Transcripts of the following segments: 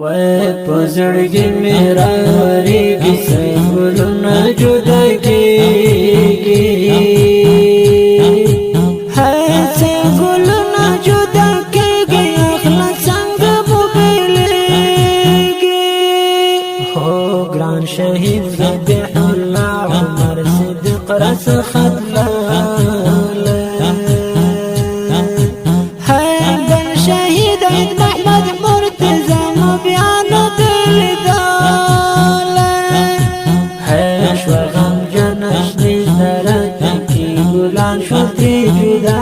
وای پزړګي میرا ریږي سګلونه جدا کېږي هاي سګلونه جدا کېږي اخلا څنګه مو بلېږي هو ګران شهید ذبح الله عمر صدیق رس خدلا هاي بن شهید محمد مرتضى شوتي جدا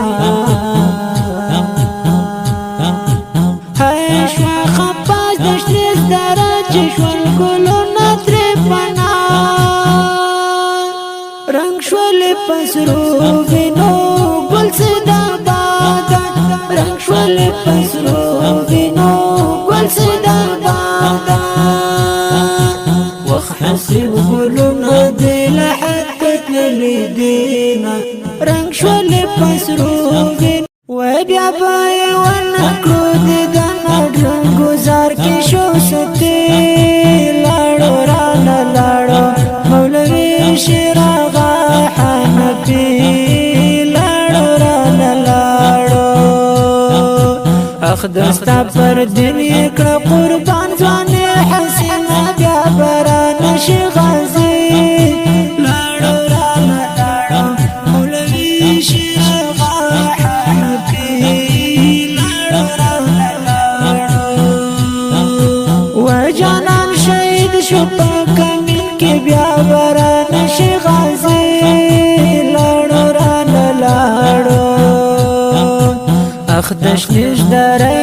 هاي شو خباز دشتري درج شو الكلنا تربنا رنگ شو لپسرو وینو گل صدا بادا رنگ شو لپسرو وینو گل صدا بادا وخحسب قلوبنا دي لحقت للدينا رنگ شول پسروگین وبیا پای ونکړو د دنګ گزار کې شو ستې لاړو رانه لاړو مولوی شراغه حنفي لاړو رانه لاړو اخدستا پر دین کړه قربان ځوان حسین بیا بران شي غازي شپا کمین کی بیا بران شي غازي لاړو رانه لاړو اخدش نش درې